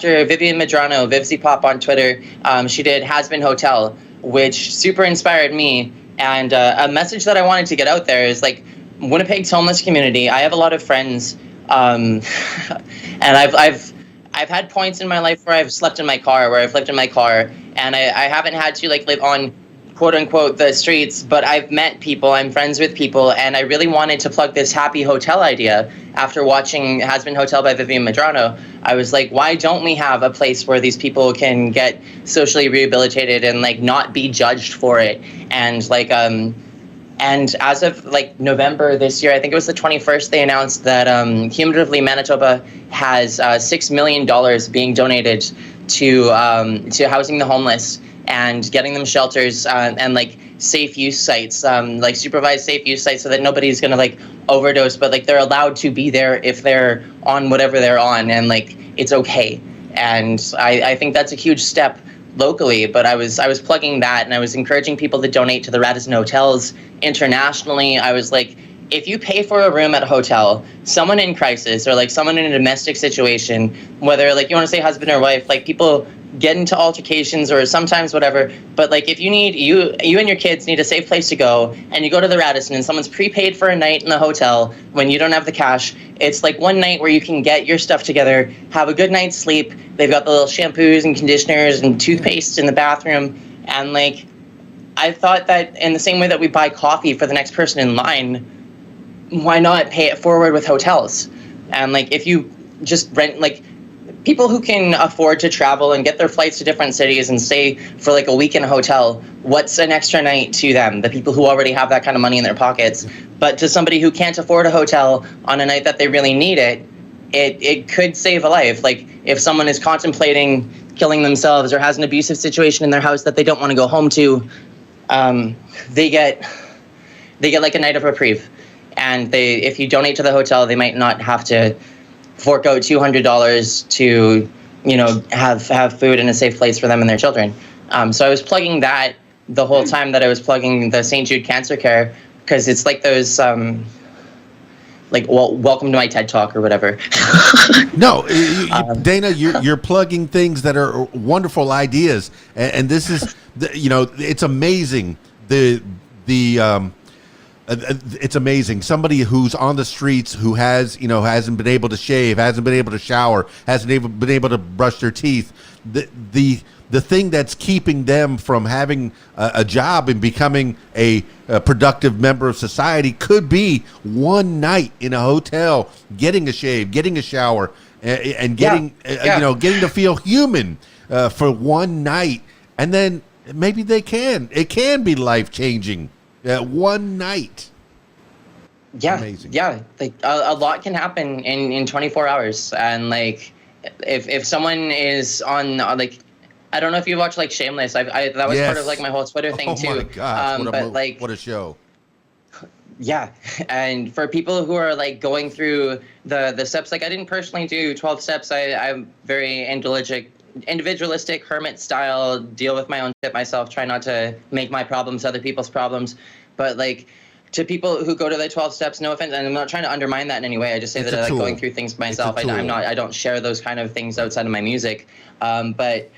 Vivian Medrano, Vivzy Pop on Twitter, she did Hazbin Hotel, which super inspired me. And a message that I wanted to get out there is like Winnipeg's homeless community. I have a lot of friends, and I've had points in my life where I've slept in my car, and I haven't had to like live on quote unquote the streets, but I've met people, I'm friends with people, and I really wanted to plug this happy hotel idea after watching Hazbin Hotel by Vivian Medrano. I was like, why don't we have a place where these people can get socially rehabilitated and like not be judged for it? And like and as of like November this year, I think it was the 21st, they announced that cumulatively Manitoba has $6 million being donated to housing the homeless and getting them shelters and like safe use sites, like supervised safe use sites, so that nobody's gonna like overdose, but like they're allowed to be there if they're on whatever they're on, and like it's okay. And I think that's a huge step locally, but I was plugging that, and I was encouraging people to donate to the Radisson hotels internationally. I was like, if you pay for a room at a hotel, someone in crisis or like someone in a domestic situation, whether like you want to say husband or wife, like people get into altercations or sometimes whatever, but like if you need, you and your kids need a safe place to go, and you go to the Radisson and someone's prepaid for a night in the hotel when you don't have the cash, it's like one night where you can get your stuff together, have a good night's sleep. They've got the little shampoos and conditioners and toothpaste in the bathroom. And like, I thought that in the same way that we buy coffee for the next person in line, why not pay it forward with hotels? And like, if you just rent, like, people who can afford to travel and get their flights to different cities and stay for like a week in a hotel, what's an extra night to them? The people who already have that kind of money in their pockets. But to somebody who can't afford a hotel on a night that they really need it, it could save a life. Like if someone is contemplating killing themselves or has an abusive situation in their house that they don't want to go home to, they get like a night of reprieve. And if you donate to the hotel, they might not have to fork out $200 to, you know, have food in a safe place for them and their children. So I was plugging that the whole time that I was plugging the St. Jude Cancer Care, because it's like those, like, well, welcome to my TED Talk or whatever. No, Dana, you're plugging things that are wonderful ideas, and this is, you know, it's amazing. It's amazing. Somebody who's on the streets, who hasn't been able to shave, hasn't been able to shower, hasn't been able to brush their teeth. The thing that's keeping them from having a job and becoming a productive member of society could be one night in a hotel, getting a shave, getting a shower, and getting getting to feel human for one night, and then maybe it can be life changing. One night. Yeah. Amazing. Yeah. Like a lot can happen in 24 hours. And like, if someone is on like, I don't know if you watch like Shameless. That was part of like my whole Twitter thing too. Oh my gosh, what a show. Yeah. And for people who are like going through the steps, like I didn't personally do 12 steps. I'm very individualistic hermit style, deal with my own shit myself, try not to make my problems other people's problems. But like, to people who go to the 12 steps, no offense, and I'm not trying to undermine that in any way, I just say that I like going through things myself. I don't share those kind of things outside of my music. But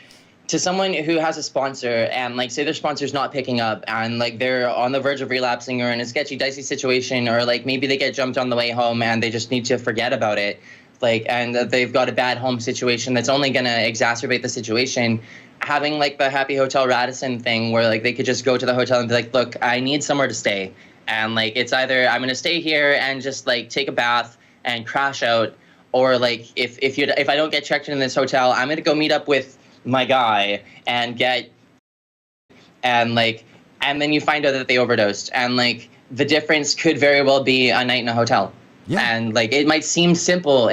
to someone who has a sponsor and like say their sponsor's not picking up and like they're on the verge of relapsing or in a sketchy, dicey situation, or like maybe they get jumped on the way home and they just need to forget about it, like, and they've got a bad home situation that's only going to exacerbate the situation, having like the Happy Hotel Radisson thing where like they could just go to the hotel and be like, look, I need somewhere to stay. And like, it's either I'm going to stay here and just like take a bath and crash out, or like if I don't get checked in this hotel, I'm going to go meet up with my guy and then you find out that they overdosed, and like the difference could very well be a night in a hotel. Yeah. And like, it might seem simple,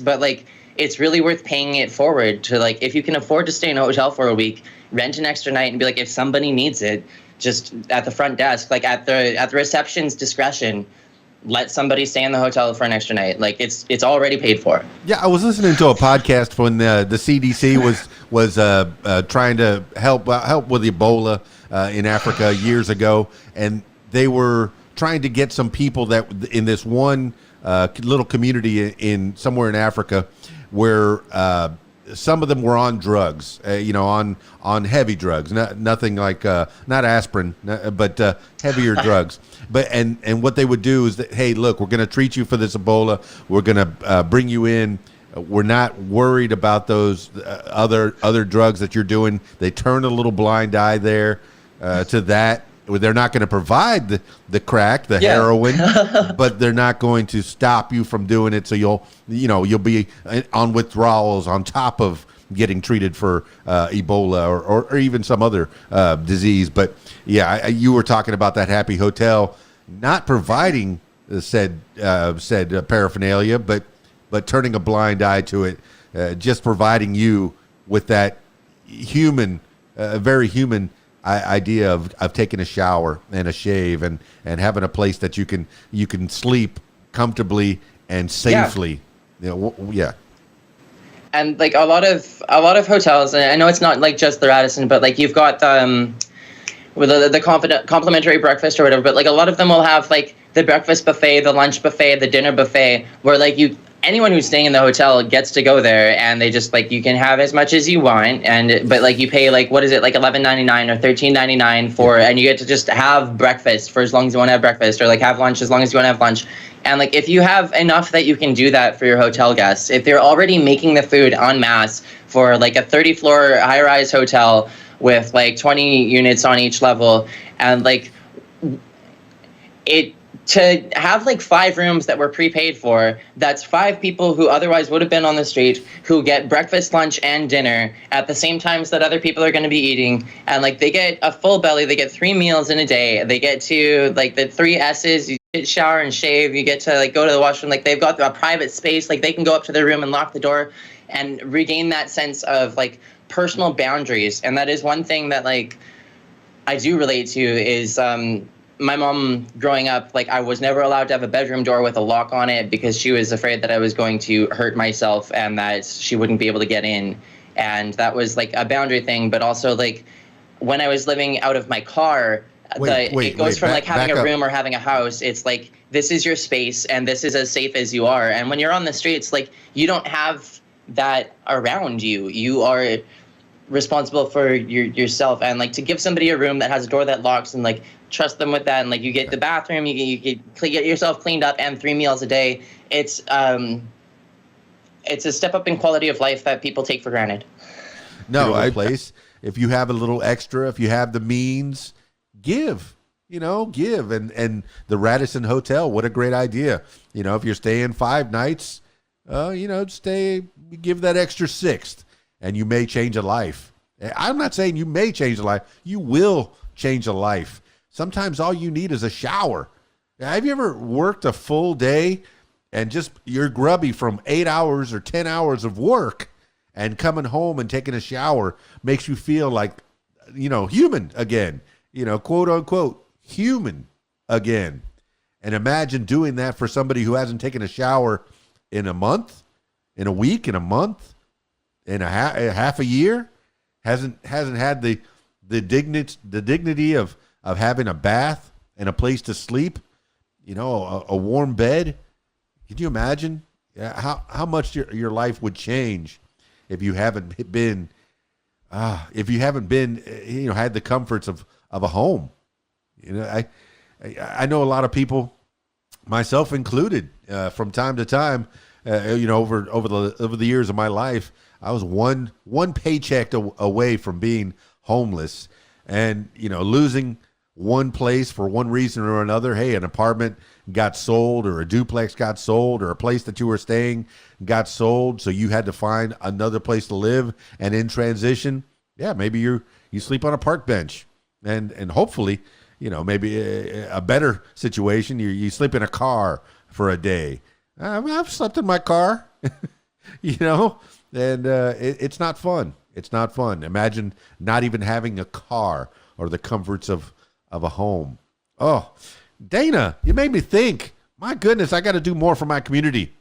but like, it's really worth paying it forward to like, if you can afford to stay in a hotel for a week, rent an extra night and be like, if somebody needs it, just at the front desk, like at the reception's discretion, let somebody stay in the hotel for an extra night. Like it's already paid for. Yeah. I was listening to a podcast when the CDC was trying to help with Ebola in Africa years ago. And they were trying to get some people that in this one little community in somewhere in Africa where some of them were on drugs, on heavy drugs, nothing like not aspirin, but heavier drugs. But and what they would do is that, hey, look, we're going to treat you for this Ebola. We're going to bring you in. We're not worried about those other drugs that you're doing. They turn a little blind eye there to that. They're not going to provide the crack, the heroin, but they're not going to stop you from doing it. So you'll be on withdrawals on top of getting treated for Ebola or even some other disease. But yeah, you were talking about that Happy Hotel not providing said paraphernalia, but turning a blind eye to it, just providing you with that very human idea of taking a shower and a shave and having a place that you can sleep comfortably and safely. Yeah. And like a lot of hotels, and I know it's not like just the Radisson, but like you've got with the complimentary breakfast or whatever, but like a lot of them will have like the breakfast buffet, the lunch buffet, the dinner buffet, where like anyone who's staying in the hotel gets to go there, and they just like, you can have as much as you want, but like you pay like, what is it, like $11.99 or $13.99 for, and you get to just have breakfast for as long as you want to have breakfast, or like have lunch as long as you want to have lunch. And like, if you have enough that you can do that for your hotel guests, if they're already making the food en masse for like a 30-floor high-rise hotel with like 20 units on each level, and like to have like 5 rooms that were prepaid for, that's 5 people who otherwise would have been on the street, who get breakfast, lunch, and dinner at the same times that other people are going to be eating. And like, they get a full belly, they get 3 meals in a day. They get to like the 3 S's, you get shower and shave, you get to like go to the washroom, like they've got a private space, like they can go up to their room and lock the door and regain that sense of like personal boundaries. And that is one thing that like I do relate to is, my mom growing up, like I was never allowed to have a bedroom door with a lock on it because she was afraid that I was going to hurt myself and that she wouldn't be able to get in. And that was like a boundary thing. But also like when I was living out of my car, it goes from like having a room or having a house. It's like, this is your space and this is as safe as you are. And when you're on the streets, like you don't have that around you. You are responsible for yourself, and like to give somebody a room that has a door that locks and like trust them with that, and like you get the bathroom, you get yourself cleaned up and 3 meals a day. It's a step up in quality of life that people take for granted. No, place. If you have a little extra, if you have the means, give. And the Radisson Hotel, what a great idea. If you're staying 5 nights, give that extra 6th. And you may change a life. I'm not saying you may change a life. You will change a life. Sometimes all you need is a shower. Have you ever worked a full day and just you're grubby from 8 hours or 10 hours of work, and coming home and taking a shower makes you feel like, human again, quote unquote, human again. And imagine doing that for somebody who hasn't taken a shower in a month, in a week, in a month, in a half a year, hasn't had the dignity of having a bath and a place to sleep, a warm bed. Can you imagine how much your life would change if you haven't been had the comforts of a home? I know a lot of people, myself included, from time to time, over the years of my life, I was one paycheck away from being homeless, and losing one place for one reason or another. Hey, an apartment got sold, or a duplex got sold, or a place that you were staying got sold, so you had to find another place to live. And in transition, maybe you sleep on a park bench, and hopefully, maybe a better situation, you sleep in a car for a day. I've slept in my car, and it's not fun. It's not fun. Imagine not even having a car or the comforts of a home. Oh, Dana, you made me think. My goodness, I got to do more for my community.